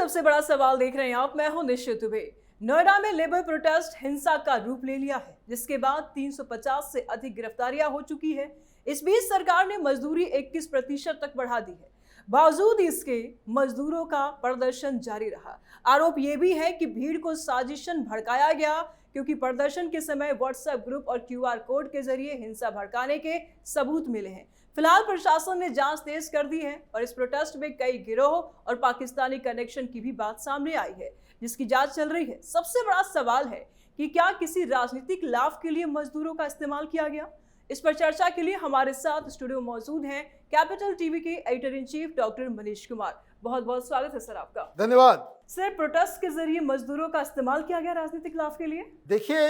सबसे बड़ा सवाल देख रहे हैं आप। मैं हूं निश्चित दुबे। नोएडा में लेबर प्रोटेस्ट हिंसा का रूप ले लिया है, जिसके बाद 350 से अधिक गिरफ्तारियां हो चुकी है। इस बीच सरकार ने मजदूरी 21% तक बढ़ा दी है। बावजूद इसके मजदूरों का प्रदर्शन जारी रहा। आरोप यह भी है कि भीड़ को साजिशन भड़काया गया, क्योंकि प्रदर्शन के समय व्हाट्सएप ग्रुप और क्यूआर कोड के जरिए हिंसा भड़काने के सबूत मिले हैं। फिलहाल प्रशासन ने जांच तेज कर दी है और इस प्रोटेस्ट में कई गिरोह और पाकिस्तानी कनेक्शन की भी बात सामने आई है, जिसकी जांच चल रही है। सबसे बड़ा सवाल है कि क्या किसी राजनीतिक लाभ के लिए मजदूरों का इस्तेमाल किया गया। इस पर चर्चा के लिए हमारे साथ स्टूडियो मौजूद हैं कैपिटल टीवी के editor in chief doctor Manish Kumar. बहुत बहुत स्वागत है सर आपका। धन्यवाद सर, प्रोटेस्ट के जरिए मजदूरों का इस्तेमाल किया गया राजनीतिक लाभ के लिए? देखिए,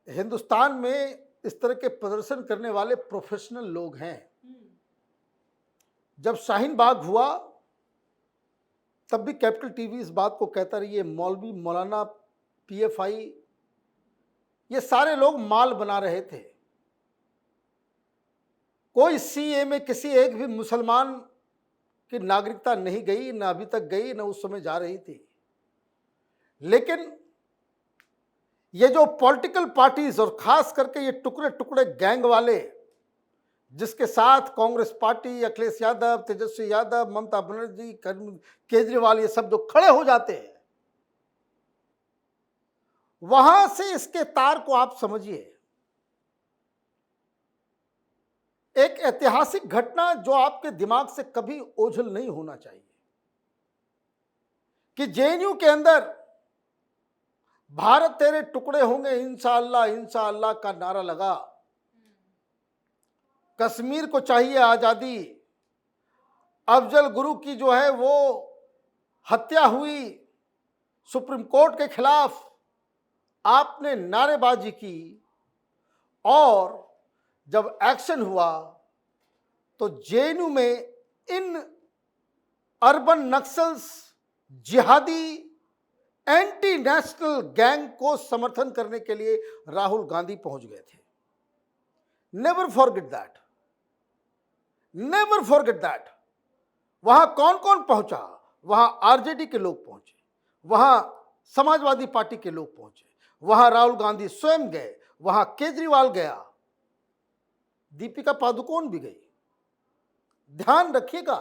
हिंदुस्तान में इस तरह के प्रदर्शन करने वाले प्रोफेशनल लोग हैं। जब शाहीन बाग हुआ तब भी कैपिटल टीवी इस बात को कहता रही है, मौलवी, मौलाना, पीएफआई, ये सारे लोग माल बना रहे थे। कोई सीए में किसी एक भी मुसलमान की नागरिकता नहीं गई, न अभी तक गई, न उस समय जा रही थी। लेकिन ये जो पॉलिटिकल पार्टीज और खास करके ये टुकड़े टुकड़े गैंग वाले, जिसके साथ कांग्रेस पार्टी, अखिलेश यादव, तेजस्वी यादव, ममता बनर्जी, केजरीवाल, ये सब जो खड़े हो जाते हैं, वहां से इसके तार को आप समझिए। एक ऐतिहासिक घटना जो आपके दिमाग से कभी ओझल नहीं होना चाहिए कि जेएनयू के अंदर भारत तेरे टुकड़े होंगे इंशाअल्लाह इंशाअल्लाह का नारा लगा। कश्मीर को चाहिए आजादी। अफजल गुरु की जो है वो हत्या हुई, सुप्रीम कोर्ट के खिलाफ आपने नारेबाजी की, और जब एक्शन हुआ तो जेएनयू में इन अर्बन नक्सल्स, जिहादी, एंटी नेशनल गैंग को समर्थन करने के लिए राहुल गांधी पहुंच गए थे। Never forget that, never forget that. वहां कौन कौन पहुंचा? वहां आरजेडी के लोग पहुंचे, वहां समाजवादी पार्टी के लोग पहुंचे, वहां राहुल गांधी स्वयं गए, वहां केजरीवाल गया, दीपिका पादुकोण भी गई। ध्यान रखिएगा,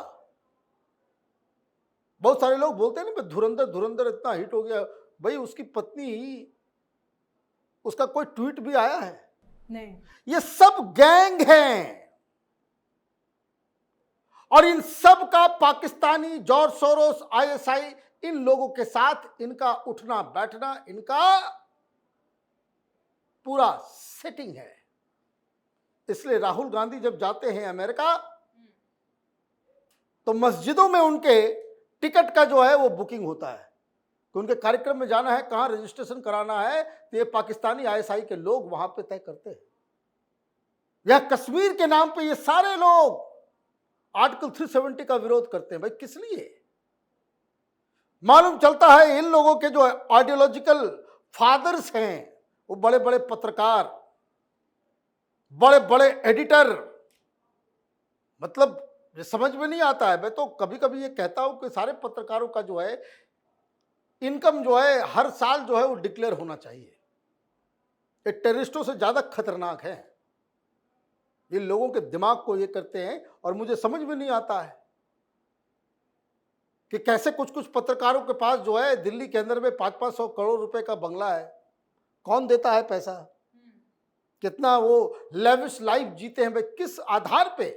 बहुत सारे लोग बोलते हैं ना, धुरंधर धुरंधर इतना हिट हो गया। भाई, उसकी पत्नी, उसका कोई ट्वीट भी आया है? नहीं। ये सब गैंग हैं, और इन सब का पाकिस्तानी, जॉर्ज सोरोस, आईएसआई, इन लोगों के साथ इनका उठना बैठना, इनका पूरा सेटिंग है। इसलिए राहुल गांधी जब जाते हैं अमेरिका तो मस्जिदों में उनके टिकट का जो है वो बुकिंग होता है कि उनके कार्यक्रम में जाना है, कहां रजिस्ट्रेशन कराना है, तो ये पाकिस्तानी आईएसआई के लोग वहां पे तय करते हैं। या कश्मीर के नाम पे ये सारे लोग आर्टिकल 370 का विरोध करते हैं। भाई, किस लिए? मालूम चलता है इन लोगों के जो आइडियोलॉजिकल फादर्स हैं वो बड़े बड़े पत्रकार, बड़े बड़े एडिटर, मतलब ये समझ में नहीं आता है। मैं तो कभी कभी ये कहता हूं कि सारे पत्रकारों का जो है इनकम जो है हर साल जो है वो डिक्लेयर होना चाहिए। ये टेररिस्टों से ज्यादा खतरनाक है। ये लोगों के दिमाग को ये करते हैं, और मुझे समझ में नहीं आता है कि कैसे कुछ कुछ पत्रकारों के पास जो है दिल्ली के अंदर में 500-500 करोड़ रुपए का बंगला है। कौन देता है पैसा? कितना वो लेविश लाइफ जीते हैं भाई, किस आधार पे?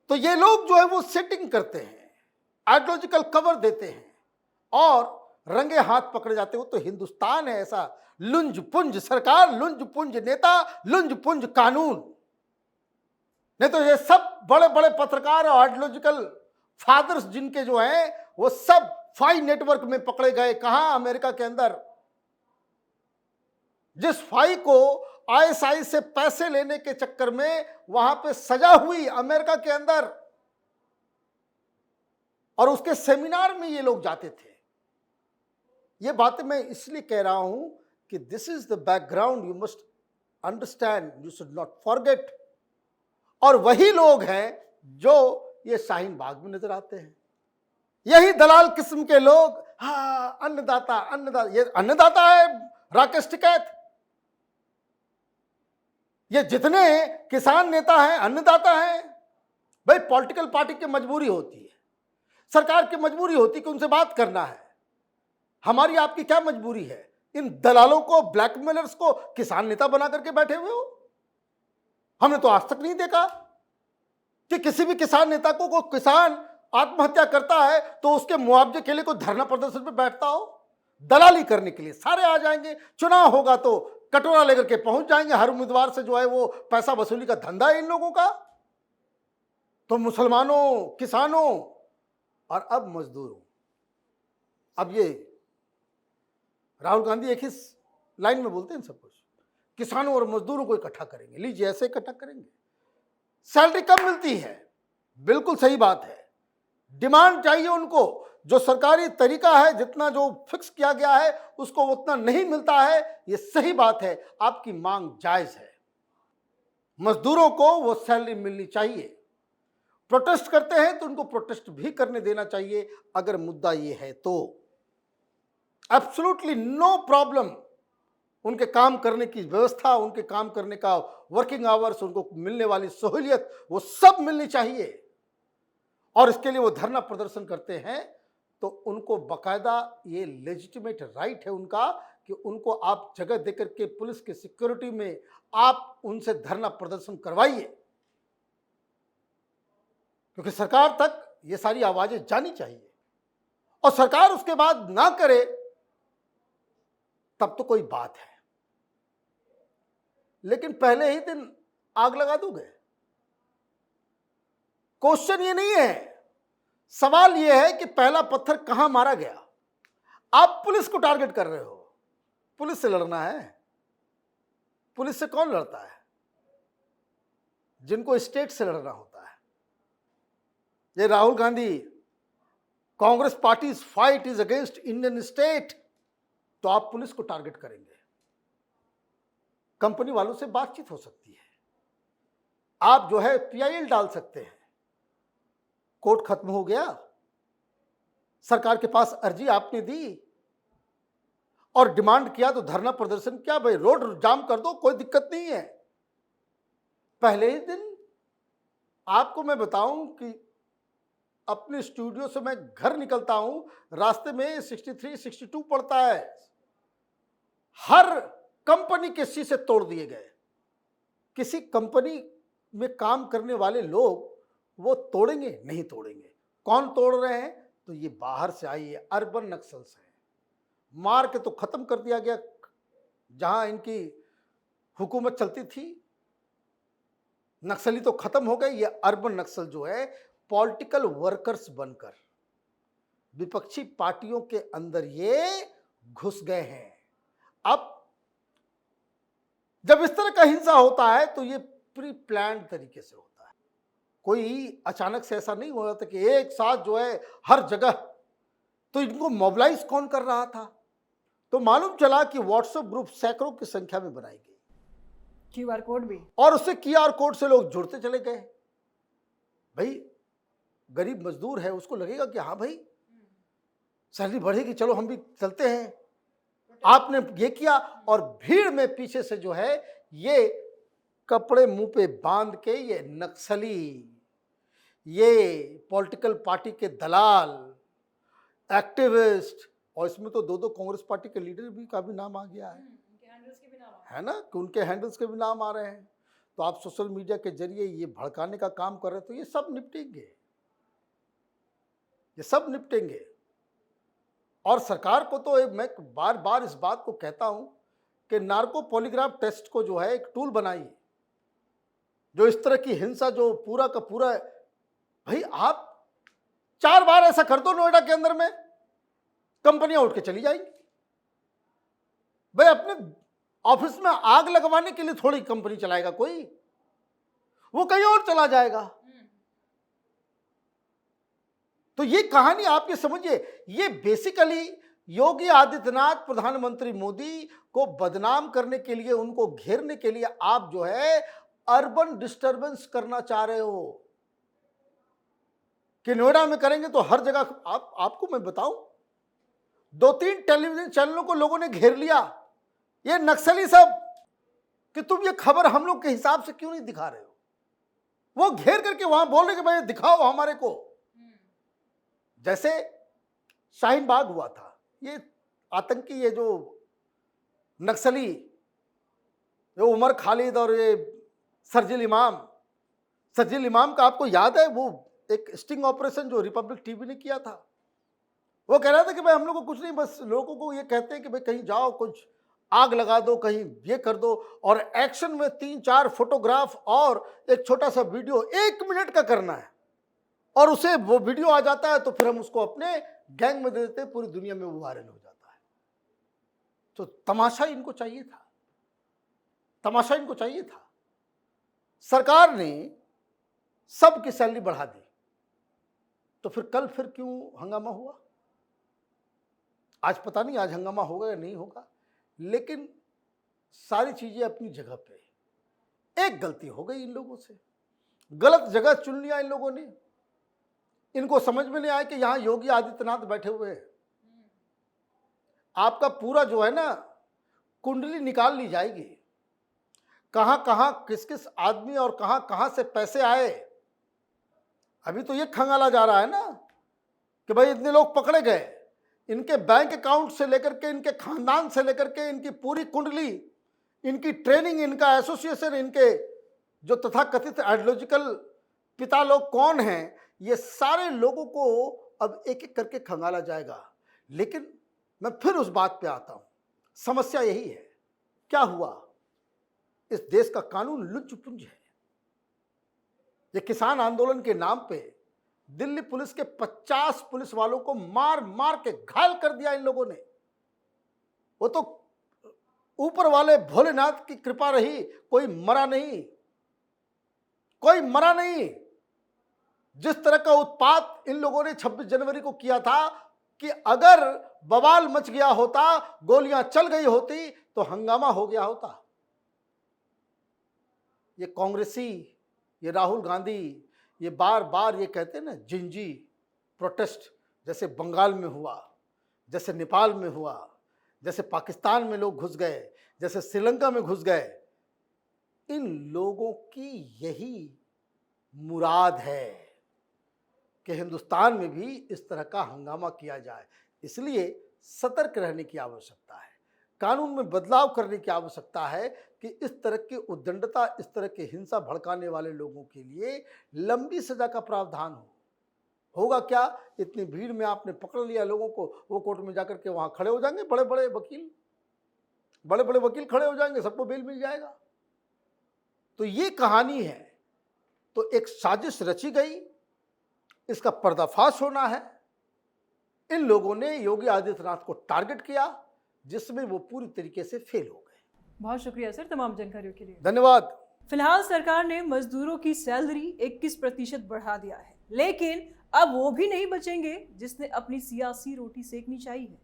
तो ये लोग जो है वो सेटिंग करते हैं, आइडियोलॉजिकल कवर देते हैं, और रंगे हाथ पकड़े जाते हैं। वो तो हिंदुस्तान है ऐसा, लुंज पुंज सरकार, लुंज पुंज नेता, लुंज पुंज कानून। नहीं तो ये सब बड़े बड़े पत्रकार और आइडियोलॉजिकल फादर्स जिनके जो हैं वो सब फाई नेटवर्क में पकड़े गए। कहां? अमेरिका के अंदर। जिस फाई को आईएसआई से पैसे लेने के चक्कर में वहां पे सजा हुई अमेरिका के अंदर, और उसके सेमिनार में ये लोग जाते थे। ये बातें मैं इसलिए कह रहा हूं कि this is the background, you must understand, you should not forget. और वही लोग हैं जो ये शाहीन बाग में नजर आते हैं। यही दलाल किस्म के लोग, हाँ अन्नदाता अन्नदाता, ये अन्नदाता है राकेश टिकैत। ये जितने किसान नेता हैं अन्नदाता हैं। भाई पॉलिटिकल पार्टी की मजबूरी होती है, सरकार की मजबूरी होती है कि उनसे बात करना है। हमारी आपकी क्या मजबूरी है? इन दलालों को, ब्लैकमेलर्स को किसान नेता बना करके बैठे हुए हो। हमने तो आज तक नहीं देखा कि किसी भी किसान नेता को कोई किसान आत्महत्या करता है तो उसके मुआवजे के लिए कोई धरना प्रदर्शन पे बैठता हो। दलाली करने के लिए सारे आ जाएंगे, चुनाव होगा तो कटोरा लेकर के पहुंच जाएंगे। हर उम्मीदवार से जो है वो पैसा वसूली का धंधा है इन लोगों का। तो मुसलमानों, किसानों और अब मजदूरों, अब ये राहुल गांधी एक ही लाइन में बोलते हैं सब कुछ, किसानों और मजदूरों को इकट्ठा करेंगे। लीजिए ऐसे इकट्ठा करेंगे। सैलरी कम मिलती है, बिल्कुल सही बात है। डिमांड चाहिए उनको, जो सरकारी तरीका है, जितना जो फिक्स किया गया है उसको उतना नहीं मिलता है, ये सही बात है। आपकी मांग जायज है। मजदूरों को वो सैलरी मिलनी चाहिए। प्रोटेस्ट करते हैं तो उनको प्रोटेस्ट भी करने देना चाहिए अगर मुद्दा ये है तो। Absolutely no problem. उनके काम करने की व्यवस्था, उनके काम करने का वर्किंग आवर्स, उनको मिलने वाली सहूलियत, वो सब मिलनी चाहिए। और इसके लिए वो धरना प्रदर्शन करते हैं तो उनको बकायदा ये लेजिटिमेट राइट है उनका कि उनको आप जगह देकर के पुलिस की सिक्योरिटी में आप उनसे धरना प्रदर्शन करवाइए, क्योंकि सरकार तक ये सारी आवाजें जानी चाहिए। और सरकार उसके बाद ना करे तब तो कोई बात है, लेकिन पहले ही दिन आग लगा दोगे। क्वेश्चन ये नहीं है, सवाल ये है कि पहला पत्थर कहां मारा गया। आप पुलिस को टारगेट कर रहे हो। पुलिस से लड़ना है। पुलिस से कौन लड़ता है? जिनको स्टेट से लड़ना होता है। ये Rahul Gandhi, Congress party fight is against Indian state, तो आप पुलिस को टारगेट करेंगे। कंपनी वालों से बातचीत हो सकती है, आप जो है पीआईएल डाल सकते हैं। कोर्ट खत्म हो गया, सरकार के पास अर्जी आपने दी और डिमांड किया तो धरना प्रदर्शन किया। भाई रोड जाम कर दो, कोई दिक्कत नहीं है। पहले ही दिन आपको मैं बताऊं कि अपने स्टूडियो से मैं घर निकलता हूं, रास्ते में 63, 62 पड़ता है। हर कंपनी के शीशे तोड़ दिए गए। किसी कंपनी में काम करने वाले लोग वो तोड़ेंगे? नहीं तोड़ेंगे। कौन तोड़ रहे हैं? तो ये बाहर से आई है, अर्बन नक्सल्स हैं। मार के तो खत्म कर दिया गया जहां इनकी हुकूमत चलती थी। नक्सली तो खत्म हो गए। ये अर्बन नक्सल जो है पॉलिटिकल वर्कर्स बनकर विपक्षी पार्टियों के अंदर ये घुस गए हैं। अब जब इस तरह का हिंसा होता है तो ये प्री प्लान्ड तरीके से होता है। कोई अचानक से ऐसा नहीं हो रहा था कि एक साथ जो है हर जगह। तो इनको मोबिलाइज कौन कर रहा था? तो मालूम चला कि व्हाट्सएप ग्रुप सैकड़ों की संख्या में बनाई गई, क्यूआर कोड भी, और उससे क्यूआर कोड से लोग जुड़ते चले गए। भाई गरीब मजदूर है, उसको लगेगा कि हाँ भाई सैलरी बढ़ेगी, चलो हम भी चलते हैं। आपने ये किया और भीड़ में पीछे से जो है ये कपड़े मुंह पे बांध के ये नक्सली, ये पॉलिटिकल पार्टी के दलाल, एक्टिविस्ट, और इसमें तो दो कांग्रेस पार्टी के लीडर भी का भी नाम आ गया है ना, कि उनके हैंडल्स के भी नाम आ रहे हैं। तो आप सोशल मीडिया के जरिए ये भड़काने का काम कर रहे हैं, तो ये सब निपटेंगे, ये सब निपटेंगे। और सरकार को तो मैं बार बार इस बात को कहता हूं कि नार्को पॉलीग्राफ टेस्ट को जो है एक टूल बनाइए, जो इस तरह की हिंसा जो पूरा का पूरा, भाई आप 4 बार ऐसा कर दो नोएडा के अंदर में, कंपनियां उठ के चली जाएंगी। भाई अपने ऑफिस में आग लगवाने के लिए थोड़ी कंपनी चलाएगा कोई, वो कहीं और चला जाएगा। तो ये कहानी आप ये समझिए, ये बेसिकली योगी आदित्यनाथ, प्रधानमंत्री मोदी को बदनाम करने के लिए, उनको घेरने के लिए आप जो है अर्बन डिस्टर्बेंस करना चाह रहे हो कि नोएडा में करेंगे तो हर जगह आपको मैं बताऊं, 2-3 टेलीविजन चैनलों को लोगों ने घेर लिया, ये नक्सली सब, कि तुम ये खबर हम लोग के हिसाब से क्यों नहीं दिखा रहे हो। वो घेर करके वहां बोल रहे कि भाई दिखाओ हमारे को। जैसे शाहीन बाग हुआ था, ये आतंकी, ये जो नक्सली, जो उमर खालिद और ये सरजिल इमाम का आपको याद है वो एक स्टिंग ऑपरेशन जो रिपब्लिक टीवी ने किया था। वो कह रहा था कि भाई हम लोग को कुछ नहीं, बस लोगों को ये कहते हैं कि भाई कहीं जाओ, कुछ आग लगा दो, कहीं ये कर दो, और एक्शन में 3-4 फोटोग्राफ और एक छोटा सा वीडियो 1 मिनट का करना है, और उसे वो वीडियो आ जाता है तो फिर हम उसको अपने गैंग में दे देते हैं, पूरी दुनिया में वो वायरल हो जाता है। तो तमाशा इनको चाहिए था, तमाशा इनको चाहिए था। सरकार ने सबकी सैलरी बढ़ा दी, तो फिर कल फिर क्यों हंगामा हुआ? आज पता नहीं आज हंगामा होगा या नहीं होगा, लेकिन सारी चीजें अपनी जगह पे। एक गलती हो गई इन लोगों से, गलत जगह चुन लिया इन लोगों ने। इनको समझ में नहीं आया कि यहां योगी आदित्यनाथ बैठे हुए हैं। आपका पूरा जो है ना कुंडली निकाल ली जाएगी, कहां कहां किस किस आदमी और कहां कहां से पैसे आए। अभी तो ये खंगाला जा रहा है ना कि भाई इतने लोग पकड़े गए, इनके बैंक अकाउंट से लेकर के, इनके खानदान से लेकर के, इनकी पूरी कुंडली, इनकी ट्रेनिंग, इनका एसोसिएशन, इनके जो तथाकथित आइडियोलॉजिकल पिता लोग कौन हैं, ये सारे लोगों को अब एक एक करके खंगाला जाएगा। लेकिन मैं फिर उस बात पे आता हूं, समस्या यही है, क्या हुआ, इस देश का कानून लुच्च-पुंज है। ये किसान आंदोलन के नाम पे दिल्ली पुलिस के 50 पुलिस वालों को मार मार के घायल कर दिया इन लोगों ने। वो तो ऊपर वाले भोलेनाथ की कृपा रही, कोई मरा नहीं, कोई मरा नहीं। जिस तरह का उत्पात इन लोगों ने 26 जनवरी को किया था कि अगर बवाल मच गया होता, गोलियां चल गई होती तो हंगामा हो गया होता। ये कांग्रेसी, ये राहुल गांधी, ये बार बार ये कहते हैं ना जिंजी प्रोटेस्ट, जैसे बंगाल में हुआ, जैसे नेपाल में हुआ, जैसे पाकिस्तान में लोग घुस गए, जैसे श्रीलंका में घुस गए। इन लोगों की यही मुराद है कि हिंदुस्तान में भी इस तरह का हंगामा किया जाए। इसलिए सतर्क रहने की आवश्यकता है, कानून में बदलाव करने की आवश्यकता है कि इस तरह की उद्दंडता, इस तरह की हिंसा भड़काने वाले लोगों के लिए लंबी सजा का प्रावधान हो। होगा क्या, इतनी भीड़ में आपने पकड़ लिया लोगों को, वो कोर्ट में जाकर के वहां खड़े हो जाएंगे बड़े बड़े वकील खड़े हो जाएंगे, सबको बेल मिल जाएगा। तो ये कहानी है, तो एक साजिश रची गई, इसका पर्दाफाश होना है। इन लोगों ने योगी आदित्यनाथ को टारगेट किया, जिसमें वो पूरी तरीके से फेल हो गए। बहुत शुक्रिया सर तमाम जानकारियों के लिए। धन्यवाद। फिलहाल सरकार ने मजदूरों की सैलरी 21% बढ़ा दिया है, लेकिन अब वो भी नहीं बचेंगे जिसने अपनी सियासी रोटी सेकनी चाहिए।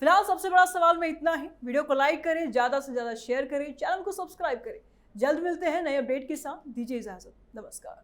फिलहाल सबसे बड़ा सवाल में इतना ही। वीडियो को लाइक करें, ज्यादा से ज्यादा शेयर करें, चैनल को सब्सक्राइब करें। जल्द मिलते हैं नए अपडेट के साथ, दीजिए इजाजत, नमस्कार।